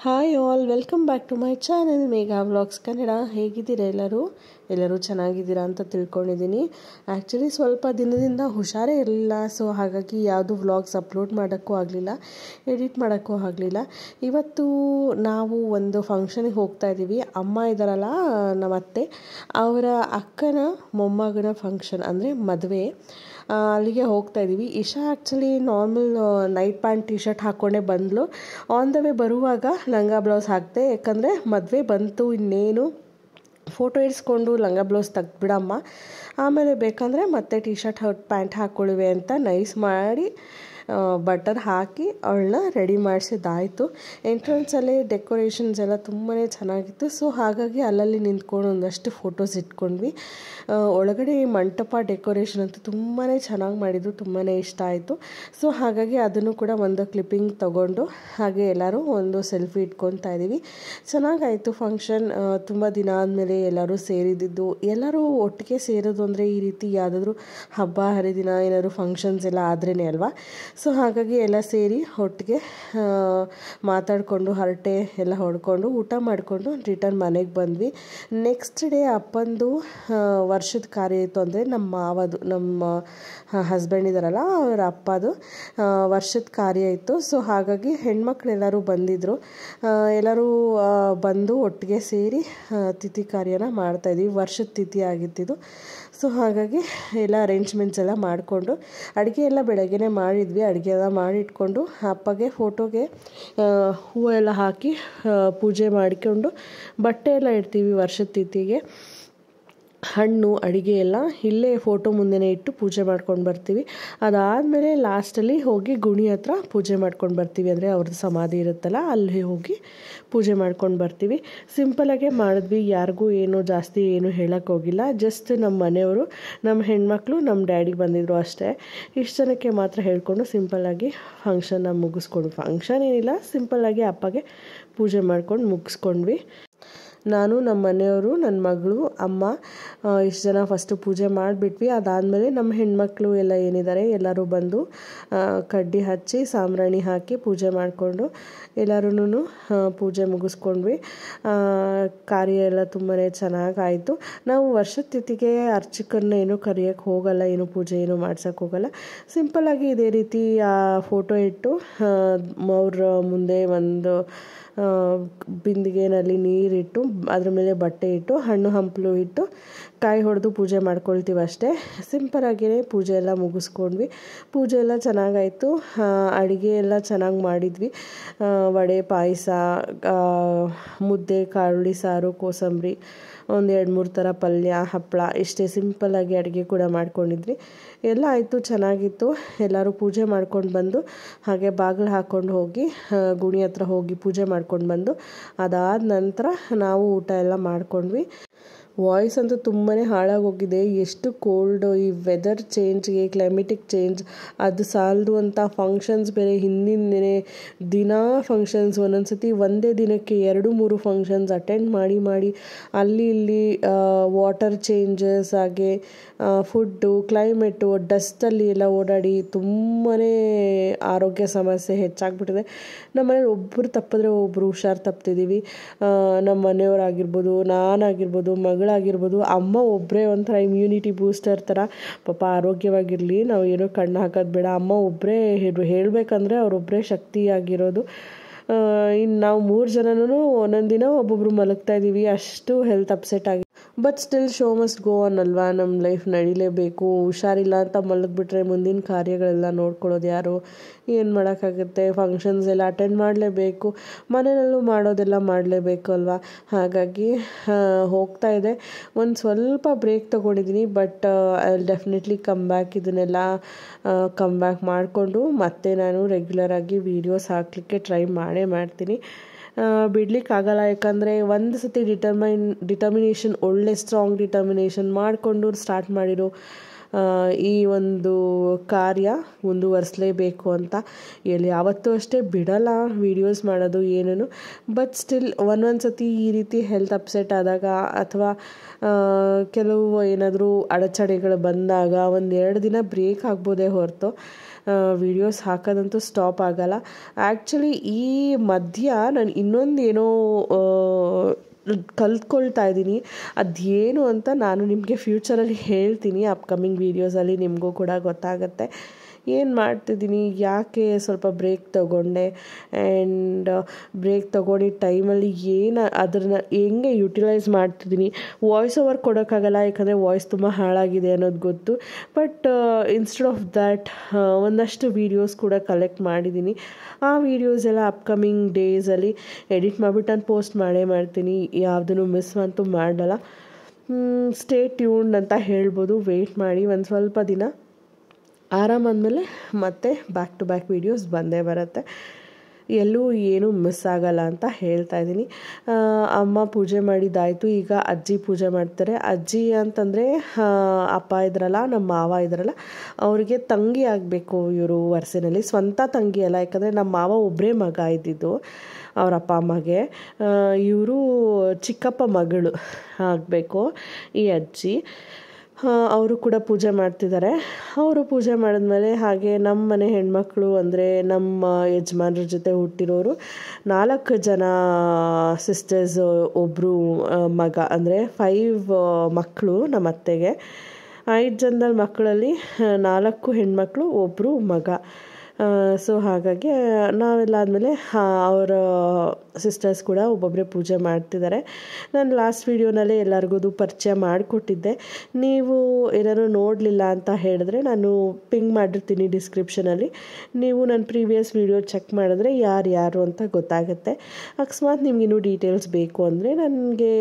Hi all, welcome back to my channel Megha vlogs Kannada. ಹೇಗಿದ್ದೀರಾ ಎಲ್ಲರೂ ಚೆನ್ನಾಗಿದ್ದೀರಾ ಅಂತ ತಿಳ್ಕೊಂಡಿದ್ದೀನಿ. ಆ್ಯಕ್ಚುಲಿ ಸ್ವಲ್ಪ ದಿನದಿಂದ ಹುಷಾರೇ ಇರಲಿಲ್ಲ, ಸೊ ಹಾಗಾಗಿ ಯಾವುದು ವ್ಲಾಗ್ಸ್ ಅಪ್ಲೋಡ್ ಮಾಡೋಕ್ಕೂ ಆಗಲಿಲ್ಲ, ಎಡಿಟ್ ಮಾಡೋಕ್ಕೂ ಆಗಲಿಲ್ಲ. ಇವತ್ತು ನಾವು ಒಂದು ಫಂಕ್ಷನಿಗೆ ಹೋಗ್ತಾ ಇದ್ದೀವಿ. ಅಮ್ಮ ಇದ್ದಾರಲ್ಲ, ನಮ್ಮ ಅತ್ತೆ ಅವರ ಅಕ್ಕನ ಮೊಮ್ಮಗನ ಫಂಕ್ಷನ್ ಅಂದರೆ ಮದುವೆ. ಅಲ್ಲಿಗೆ ಹೋಗ್ತಾ ಇದ್ದೀವಿ. Isha actually normal night pant T shirt ಹಾಕ್ಕೊಂಡೇ ಬಂದಳು. ಆನ್ ದ ವೇ ಬರುವಾಗ ಲಂಗ ಬ್ಲೌಸ್ ಹಾಕಿದೆ, ಯಾಕಂದರೆ ಮದುವೆ ಬಂತು, ಇನ್ನೇನು ಫೋಟೋ ಇಡಿಸ್ಕೊಂಡು ಲಂಗ ಬ್ಲೌಸ್ ತೆಗ್ದುಬಿಡಮ್ಮ, ಆಮೇಲೆ ಬೇಕಂದರೆ ಮತ್ತೆ ಟಿ ಶರ್ಟ್ ಪ್ಯಾಂಟ್ ಹಾಕ್ಕೊಳ್ಳುವೆ ಅಂತ ನೈಸ್ ಮಾಡಿ ಬಟರ್ ಹಾಕಿ ಅವಳನ್ನ ರೆಡಿ ಮಾಡಿಸಿದ್ದಾಯಿತು. ಎಂಟ್ರೆನ್ಸಲ್ಲೇ ಡೆಕೋರೇಷನ್ಸ್ ಎಲ್ಲ ತುಂಬಾ ಚೆನ್ನಾಗಿತ್ತು. ಸೊ ಹಾಗಾಗಿ ಅಲ್ಲಲ್ಲಿ ನಿಂತ್ಕೊಂಡು ಒಂದಷ್ಟು ಫೋಟೋಸ್ ಇಟ್ಕೊಂಡ್ವಿ. ಒಳಗಡೆ ಮಂಟಪ ಡೆಕೋರೇಷನ್ ಅಂತೂ ತುಂಬಾ ಚೆನ್ನಾಗಿ ಮಾಡಿದ್ರು, ತುಂಬಾ ಇಷ್ಟ ಆಯಿತು. ಸೊ ಹಾಗಾಗಿ ಅದನ್ನು ಕೂಡ ಒಂದು ಕ್ಲಿಪ್ಪಿಂಗ್ ತೊಗೊಂಡು ಹಾಗೆ ಎಲ್ಲರೂ ಒಂದು ಸೆಲ್ಫಿ ಇಟ್ಕೊತಾ ಇದ್ದೀವಿ. ಚೆನ್ನಾಗಾಯಿತು ಫಂಕ್ಷನ್. ತುಂಬ ದಿನ ಆದಮೇಲೆ ಎಲ್ಲರೂ ಸೇರಿದ್ದು, ಎಲ್ಲರೂ ಒಟ್ಟಿಗೆ ಸೇರೋದು ಅಂದರೆ ಈ ರೀತಿ ಯಾವುದಾದ್ರೂ ಹಬ್ಬ ಹರಿದಿನ ಏನಾದರೂ ಫಂಕ್ಷನ್ಸ್ ಎಲ್ಲ ಆದ್ರೇ ಅಲ್ವಾ. ಸೊ ಹಾಗಾಗಿ ಎಲ್ಲ ಸೇರಿ ಒಟ್ಟಿಗೆ ಮಾತಾಡಿಕೊಂಡು ಹರಟೆ ಎಲ್ಲ ಹೊಡ್ಕೊಂಡು ಊಟ ಮಾಡಿಕೊಂಡು ರಿಟರ್ನ್ ಮನೆಗೆ ಬಂದ್ವಿ. ನೆಕ್ಸ್ಟ್ ಡೇ ಅಪ್ಪಂದು ವರ್ಷದ ಕಾರ್ಯ ಇತ್ತು, ಅಂದರೆ ನಮ್ಮ ಮಾವದು, ನಮ್ಮ ಹಸ್ಬೆಂಡ್ ಇದ್ದಾರಲ್ಲ ಅವರ ಅಪ್ಪದು ವರ್ಷದ ಕಾರ್ಯ ಇತ್ತು. ಸೊ ಹಾಗಾಗಿ ಹೆಣ್ಮಕ್ಳೆಲ್ಲರೂ ಬಂದಿದ್ದರು. ಎಲ್ಲರೂ ಬಂದು ಒಟ್ಟಿಗೆ ಸೇರಿ ತಿಥಿ ಕಾರ್ಯನ ಮಾಡ್ತಾಯಿದ್ವಿ. ವರ್ಷದ ತಿಥಿ ಆಗಿತ್ತಿದ್ದು. ಸೊ ಹಾಗಾಗಿ ಎಲ್ಲ ಅರೇಂಜ್ಮೆಂಟ್ಸ್ ಎಲ್ಲ ಮಾಡಿಕೊಂಡು ಅಡುಗೆ ಎಲ್ಲ ಬೆಳಗ್ಗೆನೇ ಮಾಡಿದ್ವಿ. ಅಡುಗೆ ಎಲ್ಲ ಮಾಡಿಟ್ಕೊಂಡು ಅಪ್ಪಗೆ ಫೋಟೋಗೆ ಹೂವು ಎಲ್ಲ ಹಾಕಿ ಪೂಜೆ ಮಾಡಿಕೊಂಡು ಬಟ್ಟೆ ಎಲ್ಲ ಇಡ್ತೀವಿ. ವರ್ಷದ ತಿಥಿಗೆ ಹಣ್ಣು ಅಡುಗೆ ಎಲ್ಲ ಇಲ್ಲೇ ಫೋಟೋ ಮುಂದೆನೇ ಇಟ್ಟು ಪೂಜೆ ಮಾಡ್ಕೊಂಡು ಬರ್ತೀವಿ. ಅದಾದಮೇಲೆ ಲಾಸ್ಟಲ್ಲಿ ಹೋಗಿ ಗುಣಿ ಹತ್ರ ಪೂಜೆ ಮಾಡ್ಕೊಂಡು ಬರ್ತೀವಿ. ಅಂದರೆ ಅವ್ರದ್ದು ಸಮಾಧಿ ಇರುತ್ತಲ್ಲ, ಅಲ್ಲಿ ಹೋಗಿ ಪೂಜೆ ಮಾಡ್ಕೊಂಡು ಬರ್ತೀವಿ. ಸಿಂಪಲಾಗೆ ಮಾಡಿದ್ವಿ, ಯಾರಿಗೂ ಏನು ಜಾಸ್ತಿ ಏನು ಹೇಳೋಕ್ಕೆ ಹೋಗಿಲ್ಲ. ಜಸ್ಟ್ ನಮ್ಮ ಮನೆಯವರು, ನಮ್ಮ ಹೆಣ್ಮಕ್ಳು, ನಮ್ಮ ಡ್ಯಾಡಿ ಬಂದಿದ್ದರು ಅಷ್ಟೇ. ಇಷ್ಟು ಜನಕ್ಕೆ ಮಾತ್ರ ಹೇಳ್ಕೊಂಡು ಸಿಂಪಲ್ಲಾಗಿ ಫಂಕ್ಷನ್ನ ಮುಗಿಸ್ಕೊಂಡ್ವಿ. ಫಂಕ್ಷನ್ ಏನಿಲ್ಲ, ಸಿಂಪಲ್ಲಾಗಿ ಅಪ್ಪಗೆ ಪೂಜೆ ಮಾಡ್ಕೊಂಡು ಮುಗಿಸ್ಕೊಂಡ್ವಿ. ನಾನು, ನಮ್ಮ ಮನೆಯವರು, ನನ್ನ ಮಗಳು, ಅಮ್ಮ ಇಷ್ಟು ಜನ ಫಸ್ಟು ಪೂಜೆ ಮಾಡಿಬಿಟ್ವಿ. ಅದಾದಮೇಲೆ ನಮ್ಮ ಹೆಣ್ಮಕ್ಳು ಎಲ್ಲ ಏನಿದ್ದಾರೆ ಎಲ್ಲರೂ ಬಂದು ಕಡ್ಡಿ ಹಚ್ಚಿ ಸಾಂಬ್ರಾಣಿ ಹಾಕಿ ಪೂಜೆ ಮಾಡಿಕೊಂಡು ಎಲ್ಲರೂ ಪೂಜೆ ಮುಗಿಸ್ಕೊಂಡ್ವಿ. ಕಾರ್ಯ ಎಲ್ಲ ತುಂಬಾ ಚೆನ್ನಾಗಾಯಿತು. ನಾವು ವರ್ಷದ ತಿಥಿಗೆ ಅರ್ಚಕರನ್ನ ಏನೂ ಕರೆಯೋಕ್ಕೆ ಹೋಗಲ್ಲ, ಏನು ಪೂಜೆ ಏನೂ ಮಾಡ್ಸೋಕ್ಕೆ ಹೋಗಲ್ಲ. ಸಿಂಪಲ್ಲಾಗಿ ಇದೇ ರೀತಿ ಫೋಟೋ ಇಟ್ಟು ಅವ್ರ ಮುಂದೆ ಒಂದು ಬಿಂದಿಗೆನಲ್ಲಿ ನೀರಿಟ್ಟು ಅದ್ರ ಮೇಲೆ ಬಟ್ಟೆ ಇಟ್ಟು ಹಣ್ಣು ಹಂಪಲು ಇಟ್ಟು ಕಾಯಿ ಹೊಡೆದು ಪೂಜೆ ಮಾಡ್ಕೊಳ್ತೀವಿ ಅಷ್ಟೇ. ಸಿಂಪಲಾಗಿಯೇ ಪೂಜೆ ಎಲ್ಲ ಮುಗಿಸ್ಕೊಂಡ್ವಿ. ಪೂಜೆ ಎಲ್ಲ ಚೆನ್ನಾಗಾಯಿತು. ಅಡುಗೆ ಎಲ್ಲ ಚೆನ್ನಾಗಿ ಮಾಡಿದ್ವಿ. ವಡೆ, ಪಾಯಸ, ಮುದ್ದೆ, ಕಾಳುಡಿ ಸಾರು, ಕೋಸಂಬರಿ, ಒಂದು 2-3 ಥರ ಪಲ್ಯ, ಹಪ್ಪಳ, ಇಷ್ಟೇ ಸಿಂಪಲ್ಲಾಗಿ ಅಡುಗೆ ಕೂಡ ಮಾಡ್ಕೊಂಡಿದ್ವಿ. ಎಲ್ಲ ಆಯಿತು, ಚೆನ್ನಾಗಿತ್ತು. ಎಲ್ಲರೂ ಪೂಜೆ ಮಾಡ್ಕೊಂಡು ಬಂದು ಹಾಗೆ ಬಾಗಿಲು ಹಾಕ್ಕೊಂಡು ಹೋಗಿ ಗುಣಿ ಹತ್ರ ಹೋಗಿ ಪೂಜೆ ಮಾಡ್ಕೊಂಡು ಬಂದು ಅದಾದ ನಂತರ ನಾವು ಊಟ ಎಲ್ಲ ಮಾಡ್ಕೊಂಡ್ವಿ. ವಾಯ್ಸ್ ಅಂತೂ ತುಂಬಾ ಹಾಳಾಗೋಗಿದೆ. ಎಷ್ಟು ಕೋಲ್ಡು, ಈ ವೆದರ್ ಚೇಂಜ್ಗೆ, ಕ್ಲೈಮೆಟಿಕ್ ಚೇಂಜ್ ಅದು ಸಾಲದು ಅಂತ ಫಂಕ್ಷನ್ಸ್ ಬೇರೆ ಹಿಂದಿನ ದಿನ ಫಂಕ್ಷನ್ಸ್, ಒಂದೊಂದು ಸತಿ ಒಂದೇ ದಿನಕ್ಕೆ 2-3 ಫಂಕ್ಷನ್ಸ್ ಅಟೆಂಡ್ ಮಾಡಿ ಅಲ್ಲಿ ಇಲ್ಲಿ ವಾಟರ್ ಚೇಂಜಸ್, ಹಾಗೆ ಫುಡ್ಡು, ಕ್ಲೈಮೇಟು, ಡಸ್ಟಲ್ಲಿ ಎಲ್ಲ ಓಡಾಡಿ ತುಂಬಾ ಆರೋಗ್ಯ ಸಮಸ್ಯೆ ಹೆಚ್ಚಾಗ್ಬಿಟ್ಟಿದೆ. ನಮ್ಮ ಮನೇಲಿ ಒಬ್ಬರು ತಪ್ಪಿದ್ರೆ ಒಬ್ಬರು ಹುಷಾರು ತಪ್ತಿದ್ದೀವಿ. ನಮ್ಮ ಮನೆಯವರಾಗಿರ್ಬೋದು, ನಾನಾಗಿರ್ಬೋದು, ಮಗಳಾಗಿರ್ಬೋದು, ಅಮ್ಮ ಒಬ್ಬರೇ ಒಂಥರ ಇಮ್ಯುನಿಟಿ ಬೂಸ್ಟರ್ ಥರ ಪಾಪ ಆರೋಗ್ಯವಾಗಿರಲಿ, ನಾವು ಏನೋ ಕಣ್ಣು ಹಾಕೋದು ಬೇಡ. ಅಮ್ಮ ಒಬ್ಬರೇ ಹೇಳಬೇಕಂದ್ರೆ ಅವರೊಬ್ಬರೇ ಶಕ್ತಿಯಾಗಿರೋದು. ಇನ್ನು ನಾವು 3 ಜನನೂ ಒಂದೊಂದು ದಿನ ಒಬ್ಬೊಬ್ರು ಮಲಗ್ತಾ ಇದ್ದೀವಿ, ಅಷ್ಟು ಹೆಲ್ತ್ ಅಪ್ಸೆಟ್ ಆಗಿ. But still show must go on ಅಲ್ವಾ, ನಮ್ಮ ಲೈಫ್ ನಡಿಲೇಬೇಕು. ಹುಷಾರಿಲ್ಲ ಅಂತ ಮಲಗಿಬಿಟ್ರೆ ಮುಂದಿನ ಕಾರ್ಯಗಳೆಲ್ಲ ನೋಡ್ಕೊಳ್ಳೋದು ಯಾರು, ಏನು ಮಾಡೋಕ್ಕಾಗುತ್ತೆ. ಫಂಕ್ಷನ್ಸ್ ಎಲ್ಲ ಅಟೆಂಡ್ ಮಾಡಲೇಬೇಕು, ಮನೆಯಲ್ಲೂ ಮಾಡೋದೆಲ್ಲ ಮಾಡಲೇಬೇಕು ಅಲ್ವಾ. ಹಾಗಾಗಿ ಹೋಗ್ತಾ ಇದೆ. ಒಂದು ಸ್ವಲ್ಪ ಬ್ರೇಕ್ ತೊಗೊಂಡಿದ್ದೀನಿ, but I will definitely come back. ಇದನ್ನೆಲ್ಲ ಕಮ್ ಬ್ಯಾಕ್ ಮಾಡಿಕೊಂಡು ಮತ್ತೆ ನಾನು ರೆಗ್ಯುಲರಾಗಿ ವೀಡಿಯೋಸ್ ಹಾಕಲಿಕ್ಕೆ ಟ್ರೈ ಮಾಡ್ತೀನಿ. ಬಿಡ್ಲಿಕ್ಕಾಗಲ್ಲ, ಯಾಕಂದರೆ ಒಂದು ಸತಿ ಡಿಟರ್ಮಿನೇಷನ್, ಒಳ್ಳೆ ಸ್ಟ್ರಾಂಗ್ ಡಿಟರ್ಮಿನೇಷನ್ ಮಾಡಿಕೊಂಡು ಸ್ಟಾರ್ಟ್ ಮಾಡಿರೋ ಈ ಒಂದು ಕಾರ್ಯ ಮುಂದುವರಿಸಲೇಬೇಕು ಅಂತ ಯಾವತ್ತೂ ಅಷ್ಟೇ ಬಿಡಲ್ಲ ವೀಡಿಯೋಸ್ ಮಾಡೋದು ಏನೂ. ಬಟ್ ಸ್ಟಿಲ್ ಒಂದೊಂದು ಸತಿ ಈ ರೀತಿ ಹೆಲ್ತ್ ಅಪ್ಸೆಟ್ ಆದಾಗ ಅಥವಾ ಕೆಲವು ಏನಾದರೂ ಅಡಚಣೆಗಳು ಬಂದಾಗ 1-2 ದಿನ ಬ್ರೇಕ್ ಆಗ್ಬೋದೇ ಹೊರತು ವೀಡಿಯೋಸ್ ಹಾಕೋದಂತೂ ಸ್ಟಾಪ್ ಆಗಲ್ಲ. ಆ್ಯಕ್ಚುಲಿ ಈ ಮಧ್ಯ ನಾನು ಇನ್ನೊಂದೇನೋ ಕಲ್ತ್ಕೊಳ್ತಾ ಇದ್ದೀನಿ. ಅದೇನು ಅಂತ ನಾನು ನಿಮಗೆ ಫ್ಯೂಚರಲ್ಲಿ ಹೇಳ್ತೀನಿ. ಅಪ್ಕಮಿಂಗ್ ವೀಡಿಯೋಸಲ್ಲಿ ನಿಮಗೂ ಕೂಡ ಗೊತ್ತಾಗುತ್ತೆ ಏನು ಮಾಡ್ತಿದ್ದೀನಿ, ಯಾಕೆ ಸ್ವಲ್ಪ ಬ್ರೇಕ್ ತೊಗೊಂಡೆ, ಆ್ಯಂಡ್ ಬ್ರೇಕ್ ತೊಗೊಂಡಿದ್ದ ಟೈಮಲ್ಲಿ ಏನು ಅದನ್ನು ಹೆಂಗೆ ಯುಟಿಲೈಸ್ ಮಾಡ್ತಿದ್ದೀನಿ. ವಾಯ್ಸ್ ಓವರ್ ಕೊಡೋಕ್ಕಾಗಲ್ಲ, ಯಾಕಂದರೆ ವಾಯ್ಸ್ ತುಂಬ ಹಾಳಾಗಿದೆ ಅನ್ನೋದು ಗೊತ್ತು. ಬಟ್ ಇನ್ಸ್ಟೆಡ್ ಆಫ್ ದ್ಯಾಟ್ ಒಂದಷ್ಟು ವೀಡಿಯೋಸ್ ಕೂಡ ಕಲೆಕ್ಟ್ ಮಾಡಿದ್ದೀನಿ. ಆ ವೀಡಿಯೋಸ್ ಎಲ್ಲ ಅಪ್ಕಮಿಂಗ್ ಡೇಸಲ್ಲಿ ಎಡಿಟ್ ಮಾಡಿಬಿಟ್ಟು ನಾನು ಪೋಸ್ಟ್ ಮಾಡೇ ಮಾಡ್ತೀನಿ. ಯಾವುದನ್ನು ಮಿಸ್ ಅಂತೂ ಮಾಡಲ್ಲ. ಸ್ಟೇ ಟ್ಯೂನ್ಡ್ ಅಂತ ಹೇಳ್ಬೋದು. ವೆಯ್ಟ್ ಮಾಡಿ, ಒಂದು ಸ್ವಲ್ಪ ದಿನ ಆರಾಮಾದ್ಮೇಲೆ ಮತ್ತೆ ಬ್ಯಾಕ್ ಟು ಬ್ಯಾಕ್ ವೀಡಿಯೋಸ್ ಬಂದೇ ಬರುತ್ತೆ. ಎಲ್ಲೂ ಏನೂ ಮಿಸ್ ಆಗಲ್ಲ ಅಂತ ಹೇಳ್ತಾ ಇದ್ದೀನಿ. ಅಮ್ಮ ಪೂಜೆ ಮಾಡಿದ್ದಾಯಿತು. ಈಗ ಅಜ್ಜಿ ಪೂಜೆ ಮಾಡ್ತಾರೆ. ಅಜ್ಜಿ ಅಂತಂದರೆ ಅಪ್ಪ ಇದ್ರಲ್ಲ, ನಮ್ಮ ಮಾವ ಇದ್ರಲ್ಲ, ಅವರಿಗೆ ತಂಗಿ ಆಗಬೇಕು ಇವರು ವರ್ಷನಲ್ಲಿ. ಸ್ವಂತ ತಂಗಿ ಅಲ್ಲ, ಯಾಕಂದರೆ ನಮ್ಮ ಮಾವ ಒಬ್ಬರೇ ಮಗ ಇದ್ದಿದ್ದು ಅವ್ರ ಅಪ್ಪ ಅಮ್ಮಗೆ. ಇವರು ಚಿಕ್ಕಪ್ಪ ಮಗಳು ಆಗಬೇಕು ಈ ಅಜ್ಜಿ. ಅವರು ಕೂಡ ಪೂಜೆ ಮಾಡ್ತಿದ್ದಾರೆ. ಅವರು ಪೂಜೆ ಮಾಡಿದ್ಮೇಲೆ ಹಾಗೆ ನಮ್ಮ ಮನೆ ಹೆಣ್ಮಕ್ಳು ಅಂದರೆ ನಮ್ಮ ಯಜಮಾನ್ರ ಜೊತೆ ಹುಟ್ಟಿರೋರು 4 ಜನ ಸಿಸ್ಟರ್ಸ್, ಒಬ್ಬರು ಮಗ, ಅಂದರೆ 5 ಮಕ್ಕಳು ನಮ್ಮ ಅತ್ತೆಗೆ. 5 ಜನದ ಮಕ್ಕಳಲ್ಲಿ 4 ಹೆಣ್ಮಕ್ಳು, ಒಬ್ಬರು ಮಗ. ಸೊ ಹಾಗಾಗಿ ನಾವೆಲ್ಲ ಆದಮೇಲೆ ಅವರ ಸಿಸ್ಟರ್ಸ್ ಕೂಡ ಒಬ್ಬೊಬ್ಬರೇ ಪೂಜೆ ಮಾಡ್ತಿದ್ದಾರೆ. ನಾನು ಲಾಸ್ಟ್ ವೀಡಿಯೋನಲ್ಲೇ ಎಲ್ಲರಿಗೂ ಪರಿಚಯ ಮಾಡಿಕೊಟ್ಟಿದ್ದೆ. ನೀವು ಏನಾದ್ರು ನೋಡಲಿಲ್ಲ ಅಂತ ಹೇಳಿದ್ರೆ ನಾನು ಪಿಂಗ್ ಮಾಡಿರ್ತೀನಿ ಡಿಸ್ಕ್ರಿಪ್ಷನಲ್ಲಿ. ನೀವು ನನ್ನ ಪ್ರೀವಿಯಸ್ ವೀಡಿಯೋ ಚೆಕ್ ಮಾಡಿದ್ರೆ ಯಾರು ಅಂತ ಗೊತ್ತಾಗುತ್ತೆ. ಅಕಸ್ಮಾತ್ ನಿಮಗಿನ್ನೂ ಡೀಟೇಲ್ಸ್ ಬೇಕು ಅಂದರೆ ನನಗೆ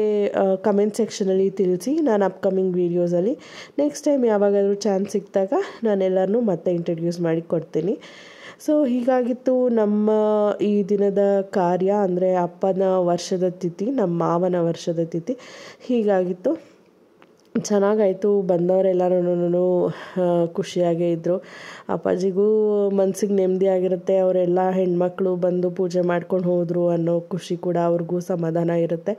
ಕಮೆಂಟ್ ಸೆಕ್ಷನಲ್ಲಿ ತಿಳಿಸಿ. ನಾನು ಅಪ್ಕಮಿಂಗ್ ವೀಡಿಯೋಸಲ್ಲಿ ನೆಕ್ಸ್ಟ್ ಟೈಮ್ ಯಾವಾಗಾದರೂ ಚಾನ್ಸ್ ಸಿಕ್ಕಿದಾಗ ನಾನೆಲ್ಲರನ್ನೂ ಮತ್ತೆ ಇಂಟ್ರಡ್ಯೂಸ್ ಮಾಡಿ ಕೊಡ್ತೀನಿ. ಸೊ ಹೀಗಾಗಿತ್ತು ನಮ್ಮ ಈ ದಿನದ ಕಾರ್ಯ, ಅಂದರೆ ಅಪ್ಪನ ವರ್ಷದ ತಿಥಿ, ನಮ್ಮ ಮಾವನ ವರ್ಷದ ತಿಥಿ. ಹೀಗಾಗಿತ್ತು, ಚೆನ್ನಾಗಾಯಿತು. ಬಂದವರೆಲ್ಲರೂ ಖುಷಿಯಾಗೇ ಇದ್ದರು. ಅಪ್ಪಾಜಿಗೂ ಮನಸ್ಸಿಗೆ ನೆಮ್ಮದಿ ಆಗಿರುತ್ತೆ. ಅವರೆಲ್ಲ ಹೆಣ್ಮಕ್ಳು ಬಂದು ಪೂಜೆ ಮಾಡ್ಕೊಂಡು ಹೋದರು ಅನ್ನೋ ಖುಷಿ ಕೂಡ ಅವ್ರಿಗೂ ಸಮಾಧಾನ ಇರುತ್ತೆ.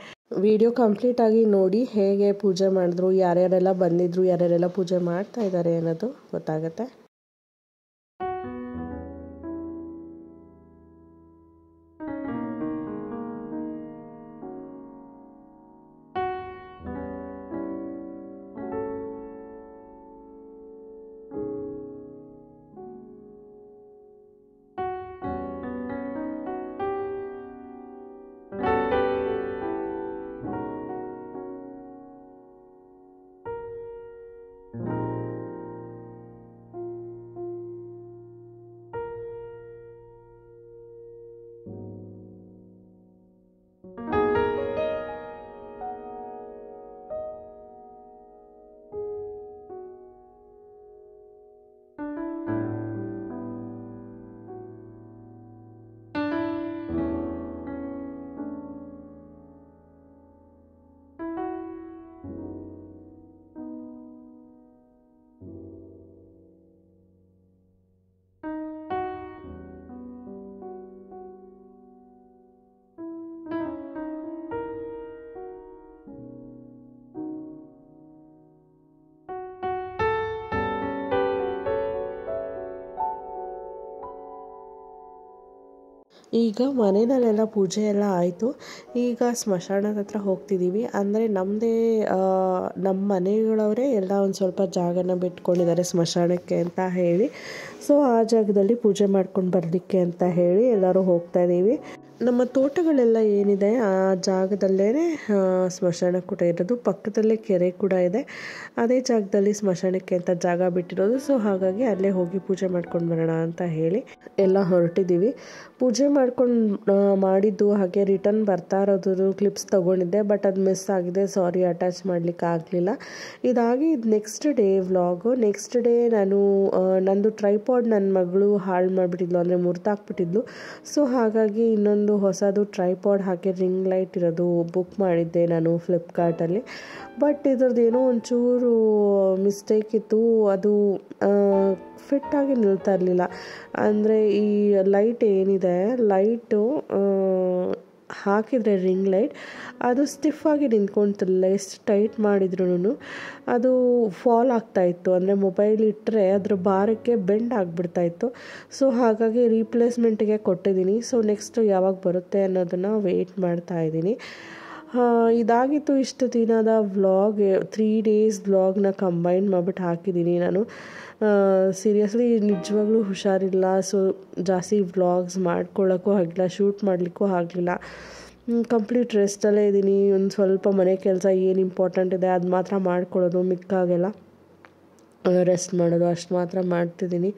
ವಿಡಿಯೋ ಕಂಪ್ಲೀಟಾಗಿ ನೋಡಿ ಹೇಗೆ ಪೂಜೆ ಮಾಡಿದ್ರು, ಯಾರ್ಯಾರೆಲ್ಲ ಬಂದಿದ್ರು, ಯಾರ್ಯಾರೆಲ್ಲ ಪೂಜೆ ಮಾಡ್ತಾ ಇದ್ದಾರೆ ಅನ್ನೋದು ಗೊತ್ತಾಗುತ್ತೆ. ಈಗ ಮನೆಯಲ್ಲೆಲ್ಲ ಪೂಜೆ ಎಲ್ಲ ಆಯಿತು. ಈಗ ಸ್ಮಶಾನದ ಹತ್ರ ಹೋಗ್ತಿದ್ದೀವಿ. ಅಂದರೆ ನಮ್ಮ ಮನೆಗಳವರೇ ಎಲ್ಲ ಒಂದು ಸ್ವಲ್ಪ ಜಾಗನ ಬಿಟ್ಕೊಂಡಿದ್ದಾರೆ ಸ್ಮಶಾನಕ್ಕೆ ಅಂತ ಹೇಳಿ. ಸೊ ಆ ಜಾಗದಲ್ಲಿ ಪೂಜೆ ಮಾಡ್ಕೊಂಡು ಬರಲಿಕ್ಕೆ ಅಂತ ಹೇಳಿ ಎಲ್ಲರೂ ಹೋಗ್ತಾ ಇದ್ದೀವಿ. ನಮ್ಮ ತೋಟಗಳೆಲ್ಲ ಏನಿದೆ ಆ ಜಾಗದಲ್ಲೇ ಸ್ಮಶಾನ ಕೂಡ ಇರೋದು. ಪಕ್ಕದಲ್ಲೇ ಕೆರೆ ಕೂಡ ಇದೆ. ಅದೇ ಜಾಗದಲ್ಲಿ ಸ್ಮಶಾನಕ್ಕೆ ಅಂತ ಜಾಗ ಬಿಟ್ಟಿರೋದು. ಸೊ ಹಾಗಾಗಿ ಅಲ್ಲೇ ಹೋಗಿ ಪೂಜೆ ಮಾಡ್ಕೊಂಡು ಬರೋಣ ಅಂತ ಹೇಳಿ ಎಲ್ಲ ಹೊರಟಿದ್ದೀವಿ. ಪೂಜೆ ಮಾಡಿದ್ದು ಹಾಗೆ ರಿಟರ್ನ್ ಬರ್ತಾ ಇರೋದು ಕ್ಲಿಪ್ಸ್ ತೊಗೊಂಡಿದ್ದೆ. ಬಟ್ ಅದು ಮಿಸ್ ಆಗಿದೆ, ಸಾರಿ, ಅಟ್ಯಾಚ್ ಮಾಡಲಿಕ್ಕೆ ಆಗಲಿಲ್ಲ. ಇದಾಗಿ next day vlog. Next day ನಾನು ನಂದು ಟ್ರೈಪಾಡ್ ನನ್ನ ಮಗಳು ಹಾಳು ಮಾಡಿಬಿಟ್ಟಿದ್ಲು, ಅಂದರೆ ಮುರಿದಾಕ್ಬಿಟ್ಟಿದ್ಲು. ಸೊ ಹಾಗಾಗಿ ಇನ್ನೊಂದು ಹೊಸದು ಟ್ರೈಪಾಡ್ ಹಾಕಿ ರಿಂಗ್ ಲೈಟ್ ಇರೋದು ಬುಕ್ ಮಾಡಿದ್ದೆ ನಾನು ಫ್ಲಿಪ್ಕಾರ್ಟಲ್ಲಿ. ಬಟ್ ಇದ್ರದ್ದು ಏನೋ ಒಂಚೂರು ಮಿಸ್ಟೇಕ್ ಇತ್ತು. ಅದು ಫಿಟ್ಟಾಗಿ ನಿಲ್ತಾ ಇರಲಿಲ್ಲ. ಅಂದರೆ ಈ ಲೈಟ್ ಏನಿದೆ, ಲೈಟು ಹಾಕಿದರೆ ರಿಂಗ್ ಲೈಟ್ ಅದು ಸ್ಟಿಫಾಗಿ ನಿಂತ್ಕೊಳ್ತಿಲ್ಲ. ಎಷ್ಟು ಟೈಟ್ ಮಾಡಿದ್ರೂ ಅದು ಫಾಲ್ ಆಗ್ತಾಯಿತ್ತು. ಅಂದರೆ ಮೊಬೈಲ್ ಇಟ್ಟರೆ ಅದ್ರ ಭಾರಕ್ಕೆ ಬೆಂಡ್ ಆಗಿಬಿಡ್ತಾಯಿತ್ತು. ಸೊ ಹಾಗಾಗಿ ರೀಪ್ಲೇಸ್ಮೆಂಟಿಗೆ ಕೊಟ್ಟಿದ್ದೀನಿ. ಸೊ ನೆಕ್ಸ್ಟು ಯಾವಾಗ ಬರುತ್ತೆ ಅನ್ನೋದನ್ನು ವೆಯ್ಟ್ ಮಾಡ್ತಾಯಿದ್ದೀನಿ. ಇದಾಗಿತ್ತು ಇಷ್ಟು ದಿನದ ವ್ಲಾಗ್. 3 days ವ್ಲಾಗ್ನ ಕಂಬೈನ್ ಮಾಡಿಬಿಟ್ಟು ಹಾಕಿದ್ದೀನಿ ನಾನು. ಸೀರಿಯಸ್ಲಿ ನಿಜವಾಗ್ಲೂ ಹುಷಾರಿಲ್ಲ. ಸೊ ಜಾಸ್ತಿ ವ್ಲಾಗ್ಸ್ ಮಾಡ್ಕೊಳ್ಳೋಕ್ಕೂ ಆಗಲಿಲ್ಲ, ಶೂಟ್ ಮಾಡಲಿಕ್ಕೂ ಆಗಲಿಲ್ಲ. ಕಂಪ್ಲೀಟ್ ರೆಸ್ಟಲ್ಲೇ ಇದ್ದೀನಿ. ಒಂದು ಸ್ವಲ್ಪ ಮನೆ ಕೆಲಸ ಏನು ಇಂಪಾರ್ಟೆಂಟ್ ಇದೆ ಅದು ಮಾತ್ರ ಮಾಡ್ಕೊಳ್ಳೋದು, ಮಿಕ್ಕಾಗೆಲ್ಲ ರೆಸ್ಟ್ ಮಾಡೋದು ಅಷ್ಟು ಮಾತ್ರ ಮಾಡ್ತಿದ್ದೀನಿ.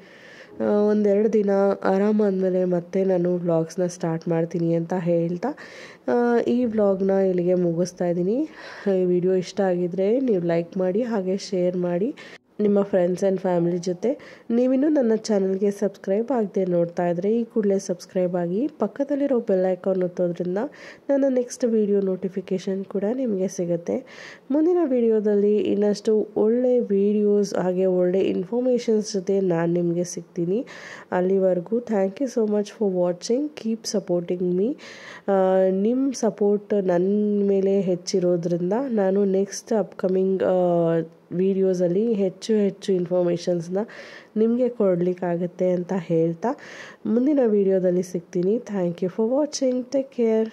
1-2 ದಿನ ಆರಾಮಾದಮೇಲೆ ಮತ್ತೆ ನಾನು ವ್ಲಾಗ್ಸ್ನ ಸ್ಟಾರ್ಟ್ ಮಾಡ್ತೀನಿ ಅಂತ ಹೇಳ್ತಾ ಈ ವ್ಲಾಗ್ನ ಇಲ್ಲಿಗೆ ಮುಗಿಸ್ತಾ ಇದ್ದೀನಿ. ಈ ವಿಡಿಯೋ ಇಷ್ಟ ಆಗಿದರೆ ನೀವು ಲೈಕ್ ಮಾಡಿ, ಹಾಗೆ ಶೇರ್ ಮಾಡಿ ನಿಮ್ಮ ಫ್ರೆಂಡ್ಸ್ ಆ್ಯಂಡ್ ಫ್ಯಾಮಿಲಿ ಜೊತೆ. ನೀವಿನ್ನೂ ನನ್ನ ಚಾನಲ್ಗೆ ಸಬ್ಸ್ಕ್ರೈಬ್ ಆಗದೆ ನೋಡ್ತಾ ಇದ್ದರೆ ಈ ಕೂಡಲೇ ಸಬ್ಸ್ಕ್ರೈಬ್ ಆಗಿ, ಪಕ್ಕದಲ್ಲಿರೋ ಬೆಲ್ ಐಕಾನ್ ಒತ್ತೋದ್ರಿಂದ ನನ್ನ ನೆಕ್ಸ್ಟ್ ವಿಡಿಯೋ ನೋಟಿಫಿಕೇಷನ್ ಕೂಡ ನಿಮಗೆ ಸಿಗುತ್ತೆ. ಮುಂದಿನ ವಿಡಿಯೋದಲ್ಲಿ ಇನ್ನಷ್ಟು ಒಳ್ಳೆ ವಿಡಿಯೋಸ್ ಹಾಗೆ ಒಳ್ಳೆ ಇನ್ಫಾರ್ಮೇಷನ್ಸ್ ಜೊತೆ ನಾನು ನಿಮಗೆ ಸಿಗ್ತೀನಿ. ಅಲ್ಲಿವರೆಗೂ thank you so much for watching. Keep supporting me. ನಿಮ್ಮ ಸಪೋರ್ಟ್ ನನ್ನ ಮೇಲೆ ಹೆಚ್ಚಿರೋದ್ರಿಂದ ನಾನು ನೆಕ್ಸ್ಟ್ ಅಪ್ಕಮಿಂಗ್ ವೀಡಿಯೋಸಲ್ಲಿ ಹೆಚ್ಚು ಇನ್ಫಾರ್ಮೇಷನ್ಸ್ನ ನಿಮಗೆ ಕೊಡಲಿಕ್ಕಾಗತ್ತೆ ಅಂತ ಹೇಳ್ತಾ ಮುಂದಿನ ವೀಡಿಯೋದಲ್ಲಿ ಸಿಗ್ತೀನಿ. Thank you for watching. Take care.